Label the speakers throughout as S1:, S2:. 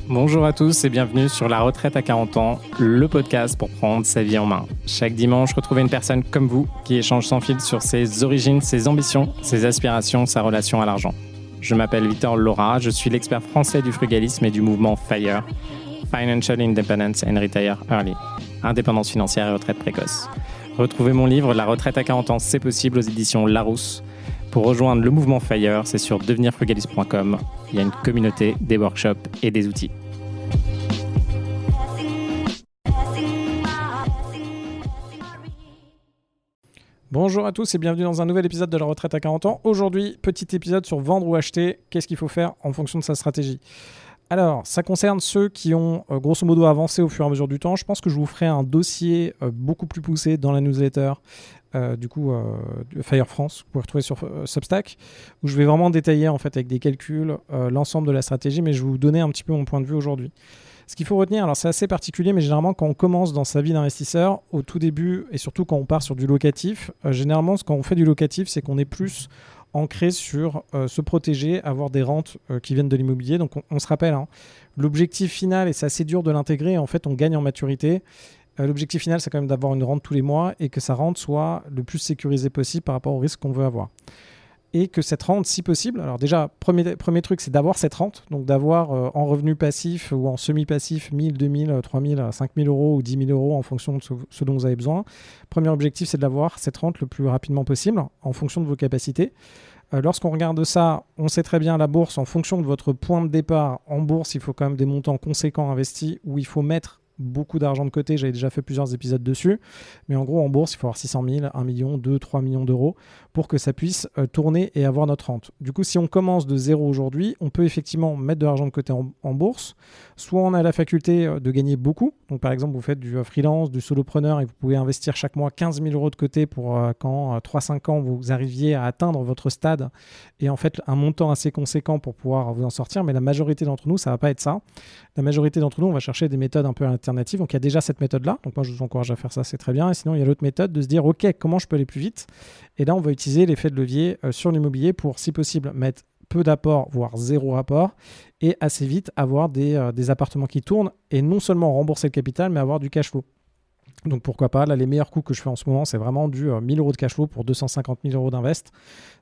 S1: Bonjour à tous et bienvenue sur La Retraite à 40 ans, le podcast pour prendre sa vie en main. Chaque dimanche, retrouvez une personne comme vous qui échange sans fil sur ses origines, ses ambitions, ses aspirations, sa relation à l'argent. Je m'appelle Victor Laura, je suis l'expert français du frugalisme et du mouvement FIRE, Financial Independence and Retire Early, indépendance financière et retraite précoce. Retrouvez mon livre La Retraite à 40 ans, c'est possible aux éditions Larousse. Pour rejoindre le mouvement FIRE, c'est sur devenirfrugaliste.com. Il y a une communauté, des workshops et des outils. Bonjour à tous et bienvenue dans un nouvel épisode de La Retraite à 40 ans. Aujourd'hui, petit épisode sur vendre ou acheter. Qu'est-ce qu'il faut faire en fonction de sa stratégie ? Alors, ça concerne ceux qui ont grosso modo avancé au fur et à mesure du temps. Je pense que je vous ferai un dossier beaucoup plus poussé dans la newsletter Fire France, vous pouvez retrouver sur Substack, où je vais vraiment détailler en fait avec des calculs l'ensemble de la stratégie, mais je vais vous donner un petit peu mon point de vue aujourd'hui. Ce qu'il faut retenir, alors c'est assez particulier, mais généralement quand on commence dans sa vie d'investisseur, au tout début, et surtout quand on part sur du locatif, généralement quand on fait du locatif, c'est qu'on est plus ancré sur se protéger, avoir des rentes qui viennent de l'immobilier. Donc on se rappelle, l'objectif final, et c'est assez dur de l'intégrer, en fait on gagne en maturité. L'objectif final, c'est quand même d'avoir une rente tous les mois et que sa rente soit le plus sécurisée possible par rapport au risque qu'on veut avoir. Et que cette rente, si possible, alors déjà, premier truc, c'est d'avoir cette rente, donc d'avoir en revenu passif ou en semi-passif 1000, 2000, 3000, 5000 euros ou 10 000 euros en fonction de ce dont vous avez besoin. Premier objectif, c'est d'avoir cette rente le plus rapidement possible en fonction de vos capacités. Lorsqu'on regarde ça, on sait très bien la bourse, en fonction de votre point de départ en bourse, il faut quand même des montants conséquents investis où il faut mettre beaucoup d'argent de côté, j'avais déjà fait plusieurs épisodes dessus, mais en gros en bourse il faut avoir 600 000, 1 million, 2, 3 millions d'euros pour que ça puisse tourner et avoir notre rente. Du coup si on commence de zéro aujourd'hui, on peut effectivement mettre de l'argent de côté en bourse, soit on a la faculté de gagner beaucoup, donc par exemple vous faites du freelance, du solopreneur et vous pouvez investir chaque mois 15 000 euros de côté pour quand 3-5 ans vous arriviez à atteindre votre stade et en fait un montant assez conséquent pour pouvoir vous en sortir, mais la majorité d'entre nous ça va pas être ça. La majorité d'entre nous on va chercher des méthodes un peu alternatives, donc il y a déjà cette méthode-là, donc moi je vous encourage à faire ça, c'est très bien, et sinon il y a l'autre méthode de se dire ok, comment je peux aller plus vite, et là on va utiliser l'effet de levier sur l'immobilier pour si possible mettre peu d'apport, voire zéro apport, et assez vite avoir des appartements qui tournent, et non seulement rembourser le capital, mais avoir du cash flow. Donc pourquoi pas, là les meilleurs coups que je fais en ce moment, c'est vraiment du 1000 euros de cash flow pour 250 000 euros d'invest.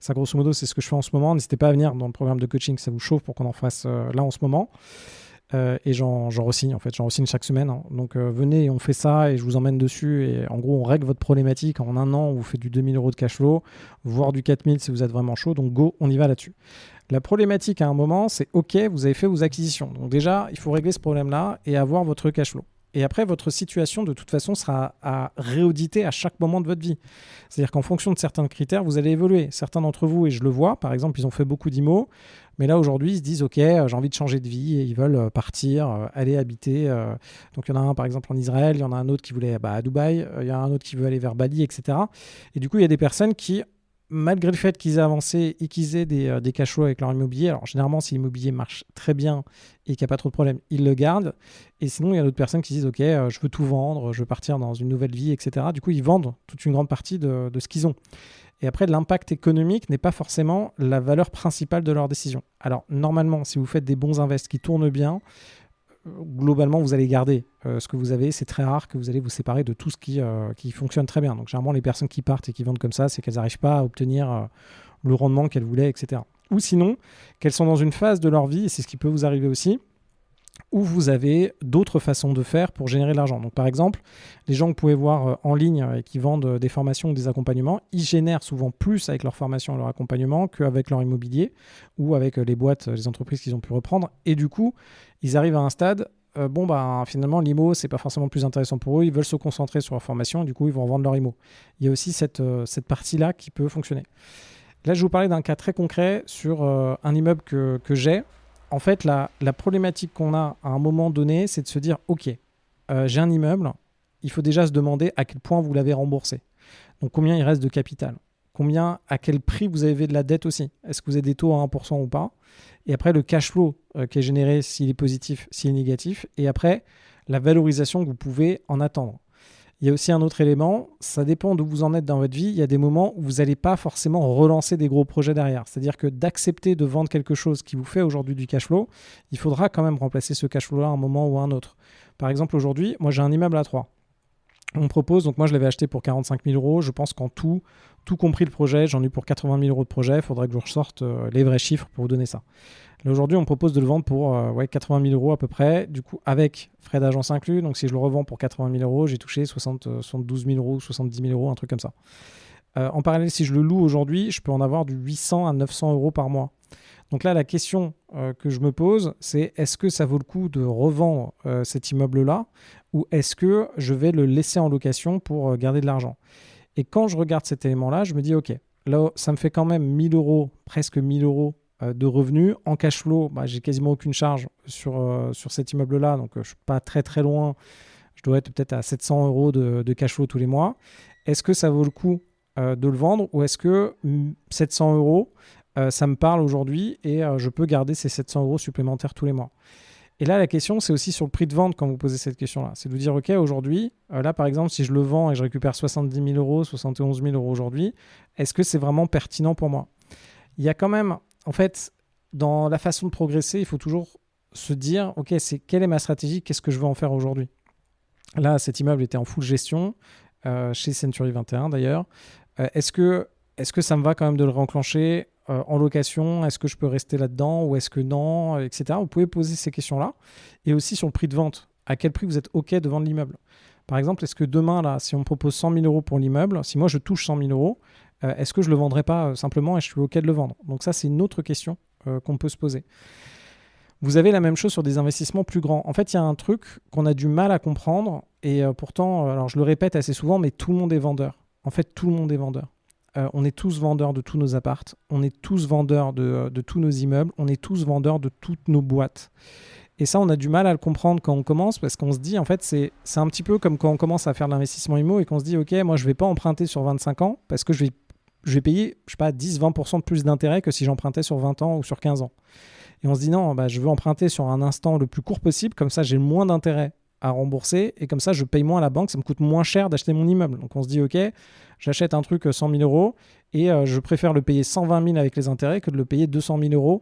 S1: Ça grosso modo c'est ce que je fais en ce moment, n'hésitez pas à venir dans le programme de coaching, ça vous chauffe pour qu'on en fasse là en ce moment. Et j'en re-signe en fait, j'en re-signe chaque semaine, donc venez et on fait ça et je vous emmène dessus et en gros on règle votre problématique en un an, on vous fait du 2000 euros de cash flow, voire du 4000 si vous êtes vraiment chaud, donc go, on y va là-dessus. La problématique à un moment c'est ok, vous avez fait vos acquisitions, donc déjà il faut régler ce problème là et avoir votre cash flow. Et après, votre situation, de toute façon, sera à réauditer à chaque moment de votre vie. C'est-à-dire qu'en fonction de certains critères, vous allez évoluer. Certains d'entre vous, et je le vois, par exemple, ils ont fait beaucoup d'IMO, mais là, aujourd'hui, ils se disent, OK, j'ai envie de changer de vie, et ils veulent partir, aller habiter. Donc, il y en a un, par exemple, en Israël, il y en a un autre qui voulait à Dubaï, il y en a un autre qui veut aller vers Bali, etc. Et du coup, il y a des personnes qui, malgré le fait qu'ils aient avancé et qu'ils aient des cash flows avec leur immobilier, alors généralement si l'immobilier marche très bien et qu'il n'y a pas trop de problème, ils le gardent. Et sinon, il y a d'autres personnes qui disent ok, je veux tout vendre, je veux partir dans une nouvelle vie, etc. Du coup, ils vendent toute une grande partie de ce qu'ils ont. Et après, l'impact économique n'est pas forcément la valeur principale de leur décision. Alors normalement, si vous faites des bons invests qui tournent bien, globalement, vous allez garder ce que vous avez. C'est très rare que vous allez vous séparer de tout ce qui fonctionne très bien. Donc, généralement, les personnes qui partent et qui vendent comme ça, c'est qu'elles n'arrivent pas à obtenir le rendement qu'elles voulaient, etc. Ou sinon, qu'elles sont dans une phase de leur vie, et c'est ce qui peut vous arriver aussi, où vous avez d'autres façons de faire pour générer de l'argent. Donc, par exemple, les gens que vous pouvez voir en ligne et qui vendent des formations ou des accompagnements, ils génèrent souvent plus avec leur formation et leur accompagnement qu'avec leur immobilier ou avec les boîtes, les entreprises qu'ils ont pu reprendre. Et du coup, ils arrivent à un stade, finalement, l'IMO, c'est pas forcément plus intéressant pour eux. Ils veulent se concentrer sur leur formation et du coup, ils vont vendre leur IMO. Il y a aussi cette partie-là qui peut fonctionner. Là, je vais vous parler d'un cas très concret sur un immeuble que j'ai. En fait, la problématique qu'on a à un moment donné, c'est de se dire, OK, j'ai un immeuble, il faut déjà se demander à quel point vous l'avez remboursé. Donc, combien il reste de capital ? À quel prix vous avez de la dette aussi ? Est-ce que vous avez des taux à 1% ou pas ? Et après, le cash flow qui est généré, s'il est positif, s'il est négatif. Et après, la valorisation que vous pouvez en attendre. Il y a aussi un autre élément, ça dépend d'où vous en êtes dans votre vie. Il y a des moments où vous n'allez pas forcément relancer des gros projets derrière. C'est-à-dire que d'accepter de vendre quelque chose qui vous fait aujourd'hui du cash flow, il faudra quand même remplacer ce cash flow-là à un moment ou à un autre. Par exemple, aujourd'hui, moi j'ai un immeuble à 3. On me propose, donc moi je l'avais acheté pour 45 000 euros. Je pense qu'en tout compris le projet, j'en ai eu pour 80 000 euros de projet. Il faudrait que je ressorte les vrais chiffres pour vous donner ça. Là aujourd'hui, on me propose de le vendre pour 80 000 euros à peu près, du coup avec frais d'agence inclus. Donc si je le revends pour 80 000 euros, j'ai touché 72 000 euros, 70 000 euros, un truc comme ça. En parallèle, si je le loue aujourd'hui, je peux en avoir du 800 à 900 euros par mois. Donc là, la question que je me pose, c'est est-ce que ça vaut le coup de revendre cet immeuble-là ou est-ce que je vais le laisser en location pour garder de l'argent? Et quand je regarde cet élément-là, je me dis, OK, là, ça me fait quand même 1 000 euros, presque 1 000 euros de revenus. En cash flow, j'ai quasiment aucune charge sur cet immeuble-là, donc je ne suis pas très très loin. Je dois être peut-être à 700 euros de cash flow tous les mois. Est-ce que ça vaut le coup de le vendre ou est-ce que 700 euros, ça me parle aujourd'hui et je peux garder ces 700 euros supplémentaires tous les mois? Et là, la question, c'est aussi sur le prix de vente quand vous posez cette question-là. C'est de vous dire, OK, aujourd'hui, là, par exemple, si je le vends et je récupère 70 000 euros, 71 000 euros aujourd'hui, est-ce que c'est vraiment pertinent pour moi? Il y a quand même, en fait, dans la façon de progresser, il faut toujours se dire, OK, quelle est ma stratégie? Qu'est-ce que je veux en faire aujourd'hui? Là, cet immeuble était en full gestion, chez Century 21 d'ailleurs. Est-ce que ça me va quand même de le réenclencher en location? Est-ce que je peux rester là-dedans ou est-ce que non, etc. Vous pouvez poser ces questions-là. Et aussi sur le prix de vente. À quel prix vous êtes OK de vendre l'immeuble? Par exemple, est-ce que demain, là, si on me propose 100 000 euros pour l'immeuble, si moi je touche 100 000 euros, est-ce que je ne le vendrai pas simplement et je suis OK de le vendre? Donc ça, c'est une autre question qu'on peut se poser. Vous avez la même chose sur des investissements plus grands. En fait, il y a un truc qu'on a du mal à comprendre et pourtant, alors je le répète assez souvent, mais tout le monde est vendeur. En fait, tout le monde est vendeur. On est tous vendeurs de tous nos appartes, on est tous vendeurs de tous nos immeubles, on est tous vendeurs de toutes nos boîtes. Et ça, on a du mal à le comprendre quand on commence parce qu'on se dit, en fait, c'est un petit peu comme quand on commence à faire de l'investissement immo et qu'on se dit, OK, moi, je ne vais pas emprunter sur 25 ans parce que je vais payer, je sais pas, 10-20% de plus d'intérêt que si j'empruntais sur 20 ans ou sur 15 ans. Et on se dit, non, je veux emprunter sur un instant le plus court possible, comme ça, j'ai le moins d'intérêt à rembourser et comme ça, je paye moins à la banque, ça me coûte moins cher d'acheter mon immeuble. Donc, on se dit, OK, j'achète un truc 100 000 euros et je préfère le payer 120 000 avec les intérêts que de le payer 200 000 euros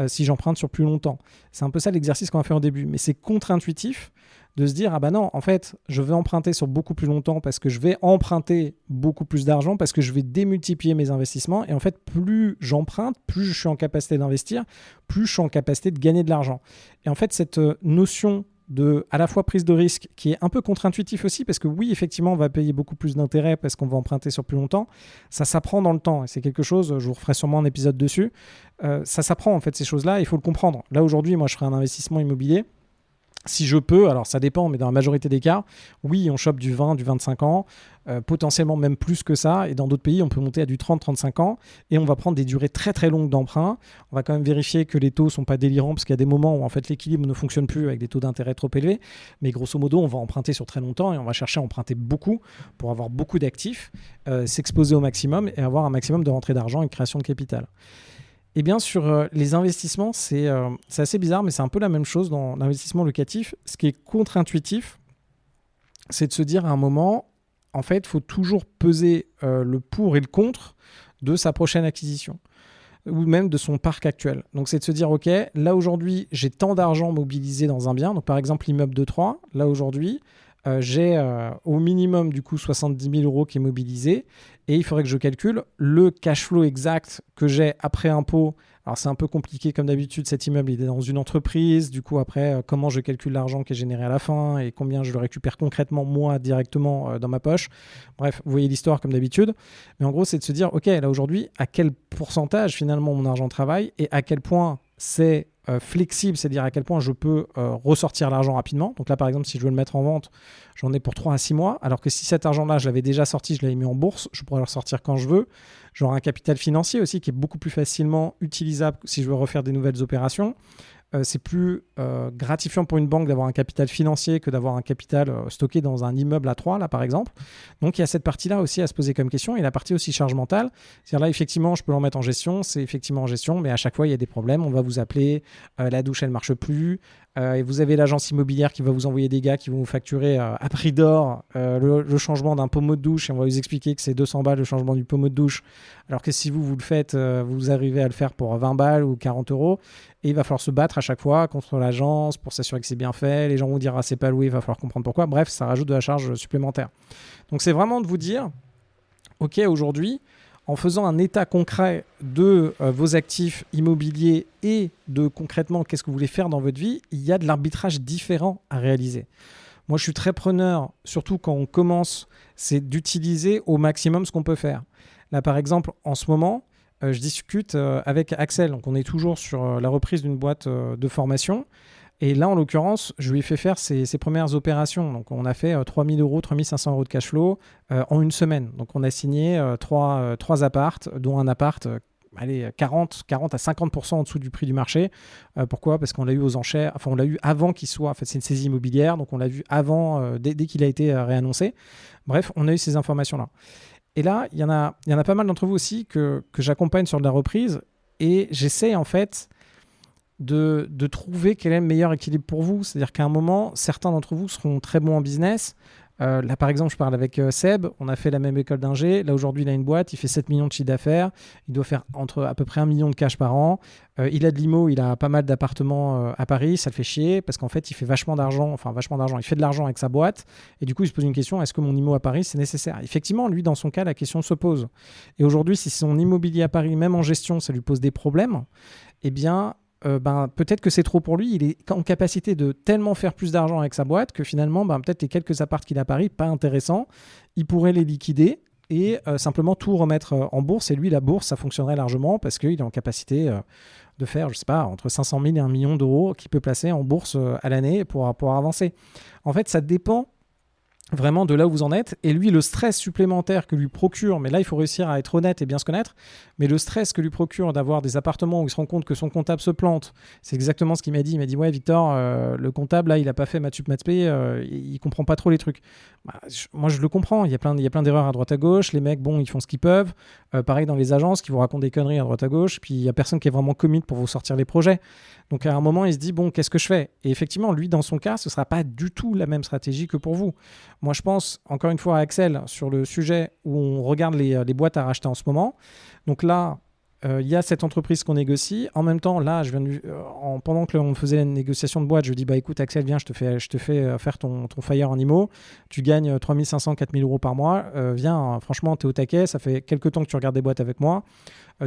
S1: si j'emprunte sur plus longtemps. C'est un peu ça l'exercice qu'on a fait au début, mais c'est contre-intuitif de se dire, ah bah non, en fait, je vais emprunter sur beaucoup plus longtemps parce que je vais emprunter beaucoup plus d'argent, parce que je vais démultiplier mes investissements. Et en fait, plus j'emprunte, plus je suis en capacité d'investir, plus je suis en capacité de gagner de l'argent. Et en fait, cette notion de à la fois prise de risque qui est un peu contre-intuitif aussi parce que oui, effectivement, on va payer beaucoup plus d'intérêt parce qu'on va emprunter sur plus longtemps. Ça s'apprend dans le temps et c'est quelque chose, je vous referai sûrement un épisode dessus. Ça s'apprend en fait ces choses-là, il faut le comprendre. Là aujourd'hui, moi je ferai un investissement immobilier. Si je peux, alors ça dépend, mais dans la majorité des cas, oui, on chope du 20, du 25 ans, potentiellement même plus que ça. Et dans d'autres pays, on peut monter à du 30, 35 ans. Et on va prendre des durées très très longues d'emprunt. On va quand même vérifier que les taux ne sont pas délirants, parce qu'il y a des moments où en fait l'équilibre ne fonctionne plus avec des taux d'intérêt trop élevés. Mais grosso modo, on va emprunter sur très longtemps et on va chercher à emprunter beaucoup pour avoir beaucoup d'actifs, s'exposer au maximum et avoir un maximum de rentrée d'argent et de création de capital. Eh bien, sur les investissements, c'est assez bizarre, mais c'est un peu la même chose dans l'investissement locatif. Ce qui est contre-intuitif, c'est de se dire à un moment, en fait, il faut toujours peser le pour et le contre de sa prochaine acquisition ou même de son parc actuel. Donc, c'est de se dire, OK, là aujourd'hui, j'ai tant d'argent mobilisé dans un bien. Donc, par exemple, l'immeuble de 3, là aujourd'hui, j'ai au minimum du coup 70 000 euros qui est mobilisé et il faudrait que je calcule le cash flow exact que j'ai après impôt. Alors c'est un peu compliqué comme d'habitude, cet immeuble il est dans une entreprise, du coup après comment je calcule l'argent qui est généré à la fin et combien je le récupère concrètement moi directement dans ma poche. Bref, vous voyez l'histoire comme d'habitude, mais en gros c'est de se dire ok là aujourd'hui à quel pourcentage finalement mon argent travaille et à quel point c'est flexible, c'est-à-dire à quel point je peux ressortir l'argent rapidement. Donc là, par exemple, si je veux le mettre en vente, j'en ai pour 3 à 6 mois, alors que si cet argent-là, je l'avais déjà sorti, je l'avais mis en bourse, je pourrais le ressortir quand je veux. J'aurai un capital financier aussi qui est beaucoup plus facilement utilisable si je veux refaire des nouvelles opérations. c'est plus gratifiant pour une banque d'avoir un capital financier que d'avoir un capital stocké dans un immeuble à 3, là, par exemple. Donc, il y a cette partie-là aussi à se poser comme question. Et la partie aussi charge mentale. C'est-à-dire là, effectivement, je peux l'en mettre en gestion. C'est effectivement en gestion. Mais à chaque fois, il y a des problèmes. On va vous appeler. La douche, elle ne marche plus. Et vous avez l'agence immobilière qui va vous envoyer des gars qui vont vous facturer à prix d'or le changement d'un pommeau de douche. Et on va vous expliquer que c'est 200 balles le changement du pommeau de douche. Alors que si vous le faites, vous arrivez à le faire pour 20 balles ou 40 euros. Et il va falloir se battre à chaque fois contre l'agence pour s'assurer que c'est bien fait. Les gens vont dire c'est pas loué, il va falloir comprendre pourquoi. Bref, ça rajoute de la charge supplémentaire. Donc c'est vraiment de vous dire, ok, aujourd'hui, en faisant un état concret de vos actifs immobiliers et de concrètement qu'est-ce que vous voulez faire dans votre vie, il y a de l'arbitrage différent à réaliser. Moi, je suis très preneur, surtout quand on commence, c'est d'utiliser au maximum ce qu'on peut faire. Là, par exemple, en ce moment, je discute avec Axel. Donc, on est toujours sur la reprise d'une boîte de formation. Et là, en l'occurrence, je lui ai fait faire ses premières opérations. Donc, on a fait 3 000 euros, 3 500 euros de cash flow en une semaine. Donc, on a signé trois appartes, dont un appart 40 à 50% en dessous du prix du marché. Pourquoi ? Parce qu'on l'a eu aux enchères, enfin on l'a eu avant qu'il soit, en fait c'est une saisie immobilière, donc on l'a vu avant, dès qu'il a été réannoncé. Bref, on a eu ces informations-là. Et là, il y en a pas mal d'entre vous aussi que j'accompagne sur de la reprise et j'essaie en fait de trouver quel est le meilleur équilibre pour vous. C'est-à-dire qu'à un moment, certains d'entre vous seront très bons en business. Là, par exemple, je parle avec Seb. On a fait la même école d'ingé. Là, aujourd'hui, il a une boîte. Il fait 7 millions de chiffre d'affaires. Il doit faire entre à peu près 1 million de cash par an. Il a de l'IMO. Il a pas mal d'appartements à Paris. Ça le fait chier parce qu'en fait, il fait vachement d'argent. Il fait de l'argent avec sa boîte. Et du coup, il se pose une question. Est-ce que mon IMO à Paris, c'est nécessaire ? Effectivement, lui, dans son cas, la question se pose. Et aujourd'hui, si son immobilier à Paris, même en gestion, ça lui pose des problèmes, eh bien... peut-être que c'est trop pour lui. Il est en capacité de tellement faire plus d'argent avec sa boîte que finalement, peut-être les quelques apparts qu'il a à Paris, pas intéressants, il pourrait les liquider et simplement tout remettre en bourse. Et lui, la bourse, ça fonctionnerait largement parce qu'il est en capacité de faire, je sais pas, entre 500 000 et 1 million d'euros qu'il peut placer en bourse à l'année pour avancer. En fait, ça dépend vraiment de là où vous en êtes. Et lui, le stress supplémentaire que lui procure, mais là, il faut réussir à être honnête et bien se connaître, mais le stress que lui procure d'avoir des appartements où il se rend compte que son comptable se plante, c'est exactement ce qu'il m'a dit. Il m'a dit, ouais, Victor, le comptable, là, il n'a pas fait maths sup maths spé, il comprend pas trop les trucs. Moi, je le comprends. Il y a plein d'erreurs à droite à gauche. Les mecs, bon, ils font ce qu'ils peuvent. Pareil dans les agences qui vous racontent des conneries à droite à gauche. Puis, il n'y a personne qui est vraiment commit pour vous sortir les projets. Donc, à un moment, il se dit, bon, qu'est-ce que je fais ? Et effectivement, lui, dans son cas, ce ne sera pas du tout la même stratégie que pour vous. Moi, je pense, encore une fois, à Axel, sur le sujet où on regarde les boîtes à racheter en ce moment. Donc là, il y a cette entreprise qu'on négocie. En même temps, là, pendant que on faisait la négociation de boîte, je dis, écoute, Axel, viens, je te fais faire ton fire en IMO. Tu gagnes 3 500, 4 000 euros par mois. Viens, franchement, tu es au taquet. Ça fait quelques temps que tu regardes des boîtes avec moi.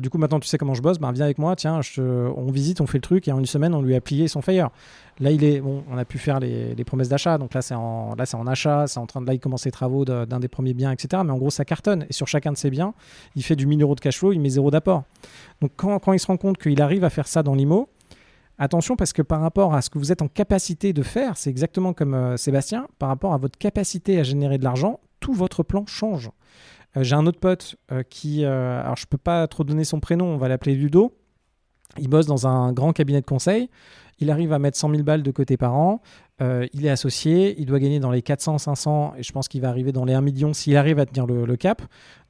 S1: Du coup, maintenant, tu sais comment je bosse. Viens avec moi. Tiens, on visite, on fait le truc. Et en une semaine, on lui a plié son fire. Là, on a pu faire les promesses d'achat. Donc là, c'est en achat. Là, il commence les travaux d'un des premiers biens, etc. Mais en gros, ça cartonne. Et sur chacun de ces biens, il fait du 1 000 euros de cash flow. Il met 0 d'apport. Donc, quand il se rend compte qu'il arrive à faire ça dans l'IMO, attention, parce que par rapport à ce que vous êtes en capacité de faire, c'est exactement comme Sébastien, par rapport à votre capacité à générer de l'argent, tout votre plan change. J'ai un autre pote alors je ne peux pas trop donner son prénom, on va l'appeler Ludo. Il bosse dans un grand cabinet de conseil. Il arrive à mettre 100 000 balles de côté par an. Il est associé. Il doit gagner dans les 400, 500 et je pense qu'il va arriver dans les 1 million s'il arrive à tenir le cap.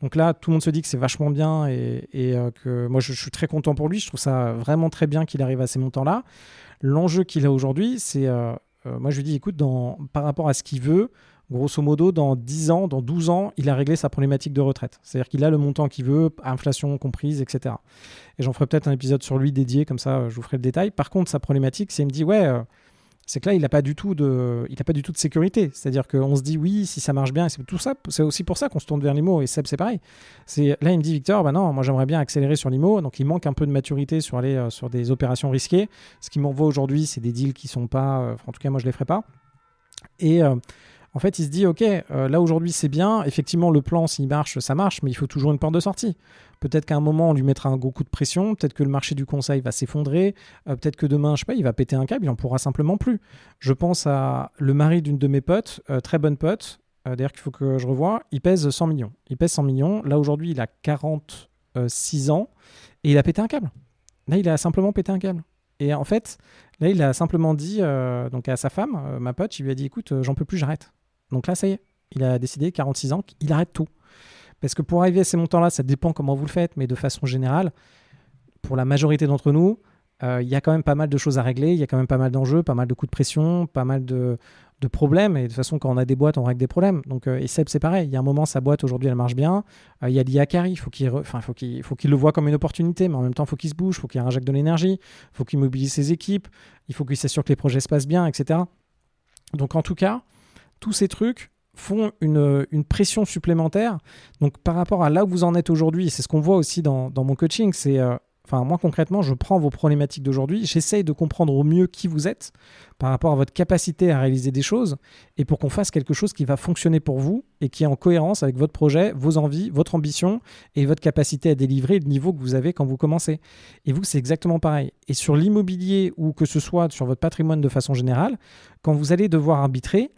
S1: Donc là, tout le monde se dit que c'est vachement bien et que moi, je suis très content pour lui. Je trouve ça vraiment très bien qu'il arrive à ces montants-là. L'enjeu qu'il a aujourd'hui, c'est... moi, je lui dis, écoute, par rapport à ce qu'il veut, grosso modo, dans 10 ans, dans 12 ans, il a réglé sa problématique de retraite. C'est-à-dire qu'il a le montant qu'il veut, inflation comprise, etc. Et j'en ferai peut-être un épisode sur lui dédié, comme ça, je vous ferai le détail. Par contre, sa problématique, c'est qu'il me dit, c'est que là, il n'a pas du tout de sécurité. C'est-à-dire qu'on se dit, oui, si ça marche bien, et c'est tout ça, c'est aussi pour ça qu'on se tourne vers l'IMO. Et Seb, c'est pareil. Là, il me dit, Victor, non, moi, j'aimerais bien accélérer sur l'IMO. Donc, il manque un peu de maturité sur aller sur des opérations risquées. Ce qui m'envoie aujourd'hui, c'est des deals qui ne sont pas... en tout cas, moi, je ne les ferai pas. Et... en fait, il se dit, OK, là aujourd'hui c'est bien, effectivement le plan s'il marche, ça marche, mais il faut toujours une porte de sortie. Peut-être qu'à un moment on lui mettra un gros coup de pression, peut-être que le marché du conseil va s'effondrer, peut-être que demain, je sais pas, il va péter un câble, il n'en pourra simplement plus. Je pense à le mari d'une de mes potes, très bonne pote, d'ailleurs qu'il faut que je revoie, il pèse 100 millions. Il pèse 100 millions, là aujourd'hui il a 46 ans et il a pété un câble. Là il a simplement pété un câble. Et en fait, là, il a simplement dit donc à sa femme, ma pote, il lui a dit écoute, j'en peux plus, j'arrête. Donc là, ça y est, il a décidé, 46 ans, qu'il arrête tout. Parce que pour arriver à ces montants-là, ça dépend comment vous le faites, mais de façon générale, pour la majorité d'entre nous, il y a quand même pas mal de choses à régler, il y a quand même pas mal d'enjeux, pas mal de coups de pression, pas mal de problèmes. Et de toute façon, quand on a des boîtes, on règle des problèmes. Donc, et Seb, c'est pareil. Il y a un moment, sa boîte, aujourd'hui, elle marche bien. Il y a l'IA qui arrive. Il faut qu'il le voit comme une opportunité, mais en même temps, il faut qu'il se bouge, il faut qu'il injecte de l'énergie, il faut qu'il mobilise ses équipes, il faut qu'il s'assure que les projets se passent bien, etc. Donc, en tout cas, tous ces trucs font une pression supplémentaire. Donc, par rapport à là où vous en êtes aujourd'hui, et c'est ce qu'on voit aussi dans mon coaching, c'est... moi, concrètement, je prends vos problématiques d'aujourd'hui, j'essaye de comprendre au mieux qui vous êtes par rapport à votre capacité à réaliser des choses et pour qu'on fasse quelque chose qui va fonctionner pour vous et qui est en cohérence avec votre projet, vos envies, votre ambition et votre capacité à délivrer le niveau que vous avez quand vous commencez. Et vous, c'est exactement pareil. Et sur l'immobilier ou que ce soit sur votre patrimoine de façon générale, quand vous allez devoir arbitrer,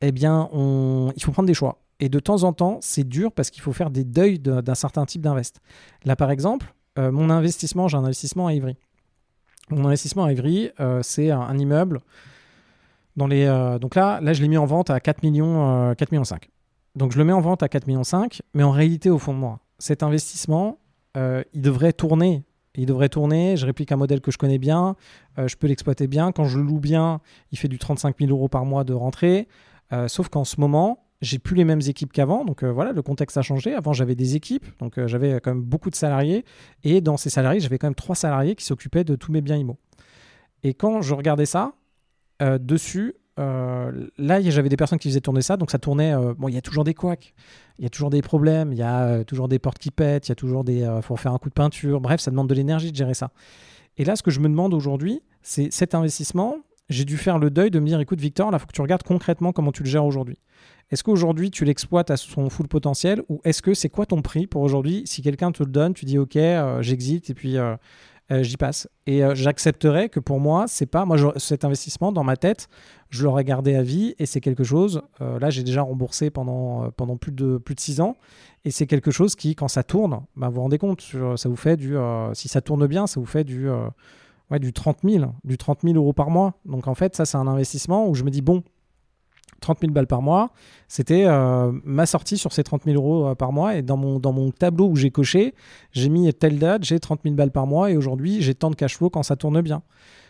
S1: eh bien, il faut prendre des choix. Et de temps en temps, c'est dur parce qu'il faut faire des deuils d'un certain type d'invest. Là, par exemple, j'ai un investissement à Ivry. Mon investissement à Ivry, c'est un immeuble dans les... donc là, je l'ai mis en vente à 4 millions, 4 millions 5. Donc je le mets en vente à 4 millions 5, mais en réalité, au fond de moi, cet investissement, il devrait tourner. Je réplique un modèle que je connais bien, je peux l'exploiter bien. Quand je le loue bien, il fait du 35 000 euros par mois de rentrée. Sauf qu'en ce moment, j'ai plus les mêmes équipes qu'avant. Donc voilà, le contexte a changé. Avant, j'avais des équipes. Donc j'avais quand même beaucoup de salariés. Et dans ces salariés, j'avais quand même 3 salariés qui s'occupaient de tous mes biens immo. Et quand je regardais ça, dessus, là, j'avais des personnes qui faisaient tourner ça. Donc ça tournait... il y a toujours des couacs. Il y a toujours des problèmes. Il y a toujours des portes qui pètent. Il y a toujours des... faut faire un coup de peinture. Bref, ça demande de l'énergie de gérer ça. Et là, ce que je me demande aujourd'hui, c'est cet investissement... J'ai dû faire le deuil de me dire, écoute Victor, là, il faut que tu regardes concrètement comment tu le gères aujourd'hui. Est-ce qu'aujourd'hui, tu l'exploites à son full potentiel ou est-ce que c'est quoi ton prix pour aujourd'hui? Si quelqu'un te le donne, tu dis, OK, j'exite et puis j'y passe. Et j'accepterais que pour moi, c'est pas... Moi, cet investissement, dans ma tête, je l'aurais gardé à vie et c'est quelque chose... là, j'ai déjà remboursé pendant plus de 6 ans et c'est quelque chose qui, quand ça tourne, vous vous rendez compte, ça vous fait du... si ça tourne bien, ça vous fait du 30 000 euros par mois. Donc en fait, ça, c'est un investissement où je me dis, bon, 30 000 balles par mois, c'était ma sortie sur ces 30 000 euros par mois. Et dans mon tableau où j'ai coché, j'ai mis telle date, j'ai 30 000 balles par mois et aujourd'hui, j'ai tant de cash flow quand ça tourne bien.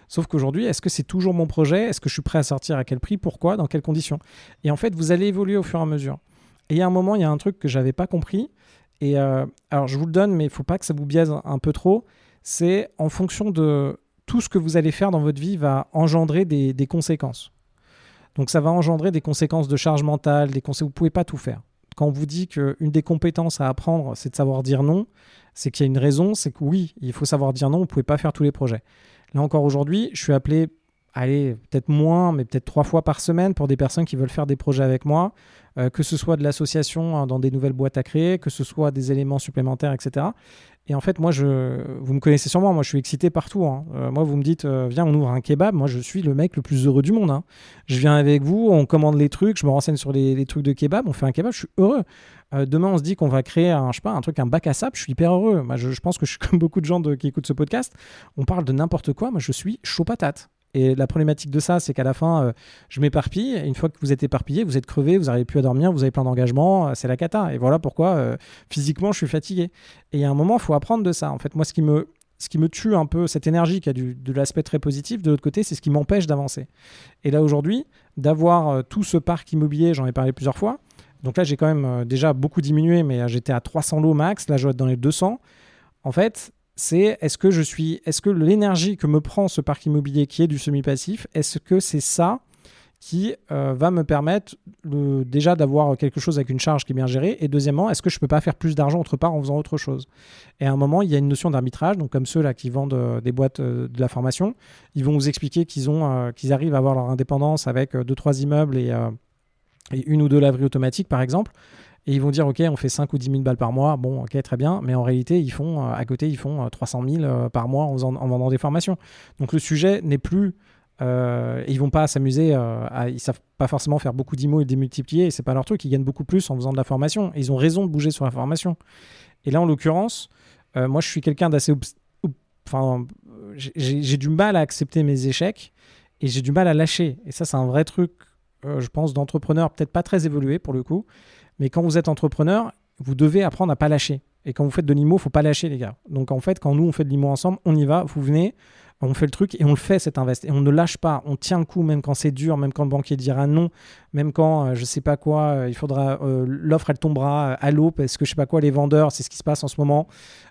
S1: Sauf qu'aujourd'hui, est-ce que c'est toujours mon projet? Est-ce que je suis prêt à sortir? À quel prix? Pourquoi? Dans quelles conditions? Et en fait, vous allez évoluer au fur et à mesure. Et il y a un moment, il y a un truc que je n'avais pas compris. Et alors, je vous le donne, mais il ne faut pas que ça vous biaise un peu trop. C'est en fonction de... Tout ce que vous allez faire dans votre vie va engendrer des conséquences. Donc ça va engendrer des conséquences de charge mentale, vous ne pouvez pas tout faire. Quand on vous dit qu'une des compétences à apprendre, c'est de savoir dire non, c'est qu'il y a une raison, c'est que oui, il faut savoir dire non, vous ne pouvez pas faire tous les projets. Là encore aujourd'hui, je suis appelé, peut-être moins, mais peut-être 3 fois par semaine pour des personnes qui veulent faire des projets avec moi, que ce soit de l'association dans des nouvelles boîtes à créer, que ce soit des éléments supplémentaires, etc. Et en fait, moi, vous me connaissez sûrement, moi je suis excité partout. Moi, vous me dites, viens, on ouvre un kebab. Moi, je suis le mec le plus heureux du monde. Je viens avec vous, on commande les trucs, je me renseigne sur les trucs de kebab, on fait un kebab, je suis heureux. Demain, on se dit qu'on va créer un bac à sable, je suis hyper heureux. Moi, je pense que je suis comme beaucoup de gens qui écoutent ce podcast. On parle de n'importe quoi, moi, je suis chaud patate. Et la problématique de ça, c'est qu'à la fin, je m'éparpille. Et une fois que vous êtes éparpillé, vous êtes crevé, vous n'arrivez plus à dormir, vous avez plein d'engagements, c'est la cata. Et voilà pourquoi physiquement, je suis fatigué. Et il y a un moment, il faut apprendre de ça. En fait, moi, ce qui me tue un peu, cette énergie qui a de l'aspect très positif, de l'autre côté, c'est ce qui m'empêche d'avancer. Et là, aujourd'hui, d'avoir tout ce parc immobilier, j'en ai parlé plusieurs fois. Donc là, j'ai quand même déjà beaucoup diminué, mais j'étais à 300 lots max. Là, je dois être dans les 200. En fait... est-ce que l'énergie que me prend ce parc immobilier qui est du semi-passif, est-ce que c'est ça qui va me permettre déjà d'avoir quelque chose avec une charge qui est bien gérée, et deuxièmement, est-ce que je ne peux pas faire plus d'argent autre part en faisant autre chose? Et à un moment, il y a une notion d'arbitrage, donc comme ceux là qui vendent des boîtes de la formation, ils vont vous expliquer qu'ils arrivent à avoir leur indépendance avec 2-3 immeubles et 1 ou 2 laveries automatiques par exemple. Et ils vont dire, OK, on fait 5 ou 10 000 balles par mois. Bon, OK, très bien. Mais en réalité, à côté, ils font 300 000 par mois en vendant des formations. Donc, le sujet n'est plus... ils vont pas s'amuser, ils savent pas forcément faire beaucoup d'IMO et démultiplier. Et c'est pas leur truc. Ils gagnent beaucoup plus en faisant de la formation. Et ils ont raison de bouger sur la formation. Et là, en l'occurrence, moi, je suis quelqu'un d'assez... j'ai du mal à accepter mes échecs et j'ai du mal à lâcher. Et ça, c'est un vrai truc, je pense, d'entrepreneur, peut-être pas très évolué pour le coup. Mais quand vous êtes entrepreneur, vous devez apprendre à pas lâcher. Et quand vous faites de l'IMO, faut pas lâcher, les gars. Donc en fait, quand nous, on fait de l'IMO ensemble, on y va, vous venez, on fait le truc et on le fait, cet invest. Et on ne lâche pas, on tient le coup, même quand c'est dur, même quand le banquier dira non, même quand, je sais pas quoi, il faudra, l'offre, elle tombera à l'eau, parce que je sais pas quoi, les vendeurs, c'est ce qui se passe en ce moment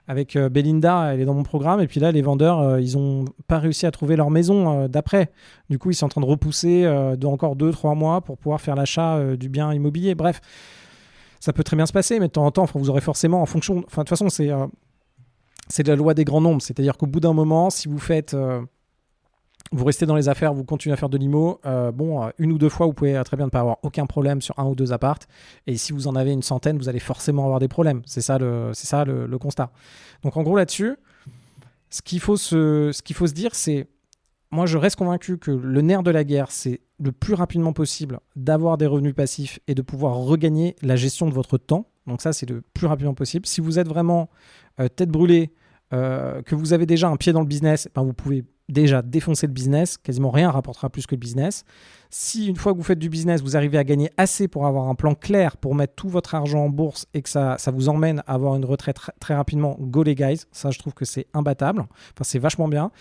S1: avec Belinda, elle est dans mon programme, et puis là, les vendeurs, ils ont pas réussi à trouver leur maison d'après. Du coup, ils sont en train de repousser de encore 2-3 mois pour pouvoir faire l'achat du bien immobilier. Bref, ça peut très bien se passer, mais de temps en temps, vous aurez forcément, en fonction... Enfin, de toute façon, c'est de la loi des grands nombres. C'est-à-dire qu'au bout d'un moment, si vous faites... vous restez dans les affaires, vous continuez à faire de l'IMO, une ou deux fois, vous pouvez très bien ne pas avoir aucun problème sur un ou deux appartes. Et si vous en avez une centaine, vous allez forcément avoir des problèmes. C'est ça le constat. Donc, en gros, là-dessus, ce qu'il faut se dire, c'est... Moi, je reste convaincu que le nerf de la guerre, c'est le plus rapidement possible d'avoir des revenus passifs et de pouvoir regagner la gestion de votre temps. Donc ça, c'est le plus rapidement possible. Si vous êtes vraiment tête brûlée, que vous avez déjà un pied dans le business, vous pouvez déjà défoncer le business. Quasiment rien rapportera plus que le business. Si une fois que vous faites du business, vous arrivez à gagner assez pour avoir un plan clair pour mettre tout votre argent en bourse et que ça vous emmène à avoir une retraite très rapidement, go les guys. Ça, je trouve que c'est imbattable. Enfin, c'est vachement bien.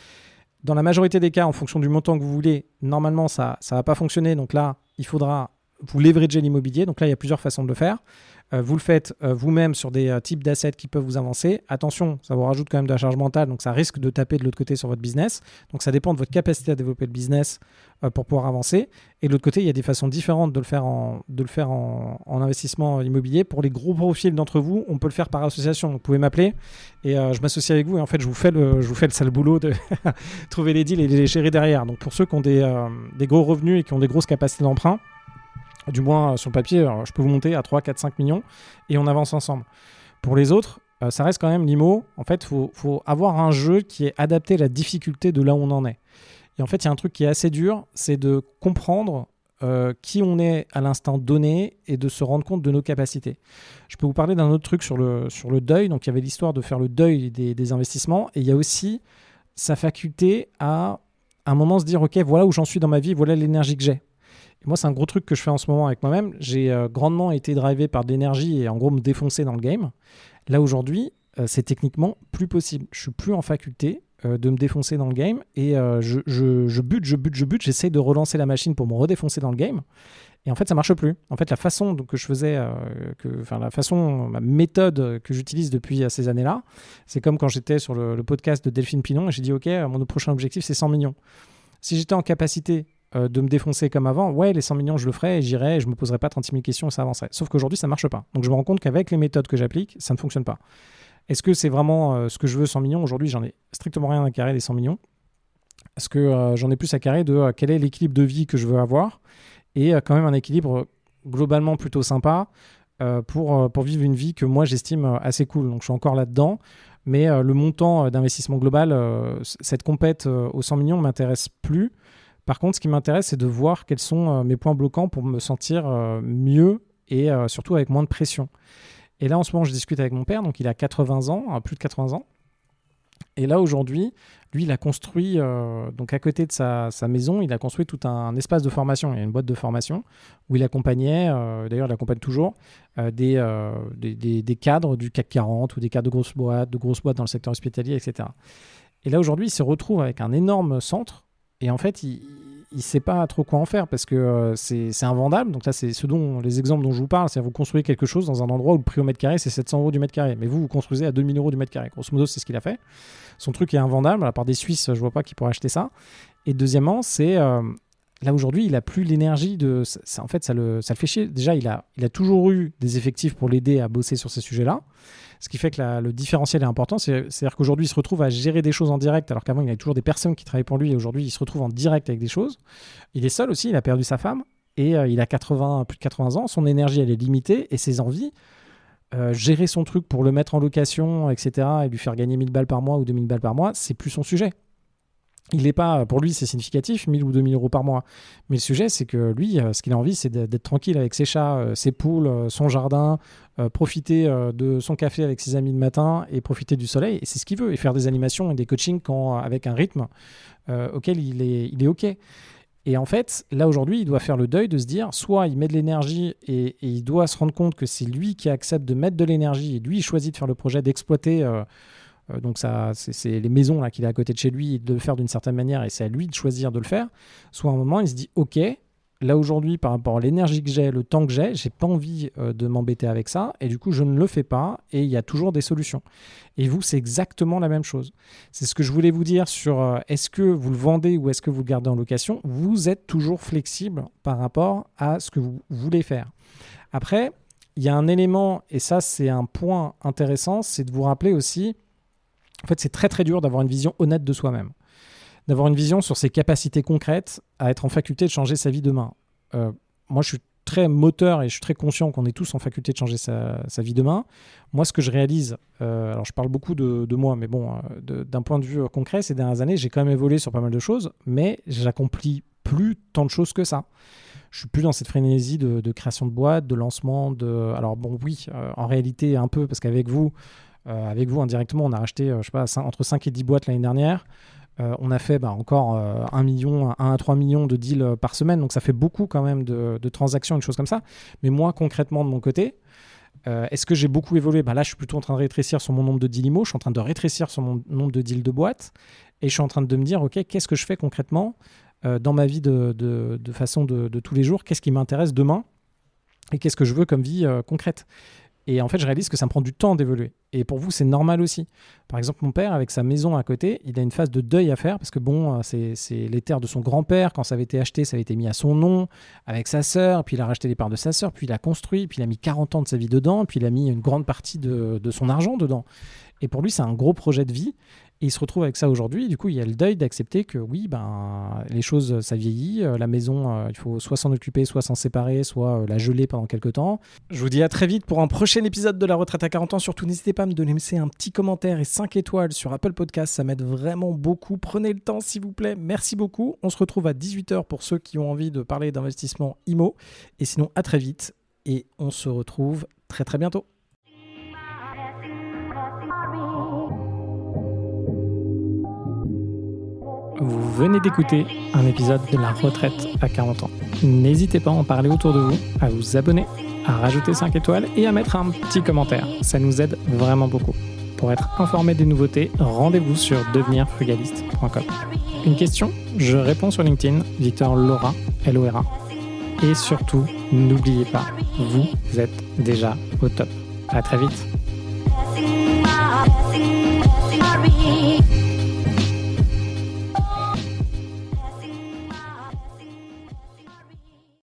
S1: Dans la majorité des cas, en fonction du montant que vous voulez, normalement, ça ne va pas fonctionner. Donc là, il faudra vous leverager l'immobilier. Donc là, il y a plusieurs façons de le faire. Vous le faites vous-même sur des types d'assets qui peuvent vous avancer. Attention, ça vous rajoute quand même de la charge mentale, donc ça risque de taper de l'autre côté sur votre business. Donc ça dépend de votre capacité à développer le business pour pouvoir avancer. Et de l'autre côté, il y a des façons différentes de le faire en investissement immobilier. Pour les gros profils d'entre vous, on peut le faire par association. Vous pouvez m'appeler et je m'associe avec vous. Et en fait, je vous fais le sale boulot de trouver les deals et les gérer derrière. Donc pour ceux qui ont des gros revenus et qui ont des grosses capacités d'emprunt, du moins sur le papier, je peux vous monter à 3, 4, 5 millions et on avance ensemble. Pour les autres, ça reste quand même l'IMO. En fait, il faut avoir un jeu qui est adapté à la difficulté de là où on en est. Et en fait, il y a un truc qui est assez dur, c'est de comprendre qui on est à l'instant donné et de se rendre compte de nos capacités. Je peux vous parler d'un autre truc sur le deuil. Donc, il y avait l'histoire de faire le deuil des investissements et il y a aussi sa faculté à un moment se dire « Ok, voilà où j'en suis dans ma vie, voilà l'énergie que j'ai ». Et moi, c'est un gros truc que je fais en ce moment avec moi-même. J'ai grandement été drivé par de l'énergie et en gros me défoncer dans le game. Là, aujourd'hui, c'est techniquement plus possible. Je suis plus en faculté de me défoncer dans le game et je bute. J'essaie de relancer la machine pour me redéfoncer dans le game. Et en fait, ça marche plus. En fait, la façon que je faisais, ma méthode que j'utilise depuis ces années-là, c'est comme quand j'étais sur le podcast de Delphine Pinon et j'ai dit, OK, mon prochain objectif, c'est 100 millions. Si j'étais en capacité de me défoncer comme avant, ouais, les 100 millions, je le ferais et j'irais et je me poserais pas 36 000 questions et ça avancerait. Sauf qu'aujourd'hui, ça marche pas. Donc, je me rends compte qu'avec les méthodes que j'applique, ça ne fonctionne pas. Est-ce que c'est vraiment ce que je veux, 100 millions? Aujourd'hui, j'en ai strictement rien à carrer des 100 millions. Est-ce que j'en ai plus à carrer de quel est l'équilibre de vie que je veux avoir et quand même un équilibre globalement plutôt sympa pour vivre une vie que moi, j'estime assez cool. Donc, je suis encore là-dedans. Mais le montant d'investissement global, cette compète aux 100 millions ne m'intéresse plus. Par contre, ce qui m'intéresse, c'est de voir quels sont mes points bloquants pour me sentir mieux et surtout avec moins de pression. Et là, en ce moment, je discute avec mon père, donc il a 80 ans, plus de 80 ans. Et là, aujourd'hui, lui, il a construit, donc à côté de sa maison, il a construit tout un espace de formation. Il y a une boîte de formation où il accompagnait, d'ailleurs, il accompagne toujours, des cadres du CAC 40 ou des cadres de grosses boîtes dans le secteur hospitalier, etc. Et là, aujourd'hui, il se retrouve avec un énorme centre. Et en fait, il ne sait pas trop quoi en faire parce que c'est invendable. Donc là, c'est les exemples dont je vous parle. C'est-à-dire vous construisez quelque chose dans un endroit où le prix au mètre carré, c'est 700 € du mètre carré. Mais vous construisez à 2000 € du mètre carré. Grosso modo, c'est ce qu'il a fait. Son truc est invendable. À part des Suisses, je ne vois pas qui pourrait acheter ça. Et deuxièmement, c'est... là, aujourd'hui, il n'a plus l'énergie de... en fait, ça le fait chier. Déjà, il a toujours eu des effectifs pour l'aider à bosser sur ces sujets-là. Ce qui fait que le différentiel est important. C'est-à-dire qu'aujourd'hui, il se retrouve à gérer des choses en direct, alors qu'avant, il y avait toujours des personnes qui travaillaient pour lui. Et aujourd'hui, il se retrouve en direct avec des choses. Il est seul aussi, il a perdu sa femme. Et il a plus de 80 ans. Son énergie, elle est limitée. Et ses envies, gérer son truc pour le mettre en location, etc., et lui faire gagner 1000 balles par mois ou 2000 balles par mois, c'est plus son sujet. Il n'est pas, pour lui, c'est significatif, 1000 ou 2000 euros par mois. Mais le sujet, c'est que lui, ce qu'il a envie, c'est d'être tranquille avec ses chats, ses poules, son jardin, profiter de son café avec ses amis le matin et profiter du soleil. Et c'est ce qu'il veut. Et faire des animations et des coachings avec un rythme auquel il est OK. Et en fait, là, aujourd'hui, il doit faire le deuil de se dire, soit il met de l'énergie et il doit se rendre compte que c'est lui qui accepte de mettre de l'énergie et lui, il choisit de faire le projet, d'exploiter... donc ça, c'est les maisons là qu'il a à côté de chez lui, de le faire d'une certaine manière et c'est à lui de choisir de le faire. Soit à un moment, il se dit ok, là aujourd'hui par rapport à l'énergie que j'ai, le temps que j'ai pas envie de m'embêter avec ça et du coup je ne le fais pas et il y a toujours des solutions. Et vous, c'est exactement la même chose. C'est ce que je voulais vous dire sur est-ce que vous le vendez ou est-ce que vous le gardez en location. Vous êtes toujours flexible par rapport à ce que vous voulez faire. Après, il y a un élément et ça c'est un point intéressant, c'est de vous rappeler aussi. En fait, c'est très très dur d'avoir une vision honnête de soi-même, d'avoir une vision sur ses capacités concrètes à être en faculté de changer sa vie demain. Moi, je suis très moteur et je suis très conscient qu'on est tous en faculté de changer sa vie demain. Moi, ce que je réalise, alors je parle beaucoup de moi, mais bon, d'un point de vue concret, ces dernières années, j'ai quand même évolué sur pas mal de choses, mais j'accomplis plus tant de choses que ça. Je suis plus dans cette frénésie de création de boîtes, de lancement, alors bon, oui, en réalité un peu, parce qu'avec vous, indirectement, on a acheté je sais pas, entre 5 et 10 boîtes l'année dernière. On a fait encore 1 à 3 millions de deals par semaine. Donc, ça fait beaucoup quand même de transactions et de choses comme ça. Mais moi, concrètement, de mon côté, est-ce que j'ai beaucoup évolué ? Là, je suis plutôt en train de rétrécir sur mon nombre de deals IMO. Je suis en train de rétrécir sur mon nombre de deals de boîtes. Et je suis en train de me dire, OK, qu'est-ce que je fais concrètement dans ma vie de façon de tous les jours ? Qu'est-ce qui m'intéresse demain ? Et qu'est-ce que je veux comme vie concrète ? Et en fait, je réalise que ça me prend du temps d'évoluer. Et pour vous, c'est normal aussi. Par exemple, mon père, avec sa maison à côté, il a une phase de deuil à faire parce que bon, c'est les terres de son grand-père. Quand ça avait été acheté, ça avait été mis à son nom avec sa sœur. Puis il a racheté les parts de sa sœur. Puis il a construit. Puis il a mis 40 ans de sa vie dedans. Puis il a mis une grande partie de son argent dedans. Et pour lui, c'est un gros projet de vie. Et il se retrouve avec ça aujourd'hui. Du coup, il y a le deuil d'accepter que oui, les choses, ça vieillit. La maison, il faut soit s'en occuper, soit s'en séparer, soit la geler pendant quelques temps. Je vous dis à très vite pour un prochain épisode de La Retraite à 40 ans. Surtout, n'hésitez pas à me laisser un petit commentaire et 5 étoiles sur Apple Podcast. Ça m'aide vraiment beaucoup. Prenez le temps, s'il vous plaît. Merci beaucoup. On se retrouve à 18h pour ceux qui ont envie de parler d'investissement IMO. Et sinon, à très vite. Et on se retrouve très très bientôt. Vous venez d'écouter un épisode de La Retraite à 40 ans. N'hésitez pas à en parler autour de vous, à vous abonner, à rajouter 5 étoiles et à mettre un petit commentaire. Ça nous aide vraiment beaucoup. Pour être informé des nouveautés, rendez-vous sur devenirfrugaliste.com. Une question, je réponds sur LinkedIn, Victor Lora, Lora. Et surtout, n'oubliez pas, vous êtes déjà au top. À très vite.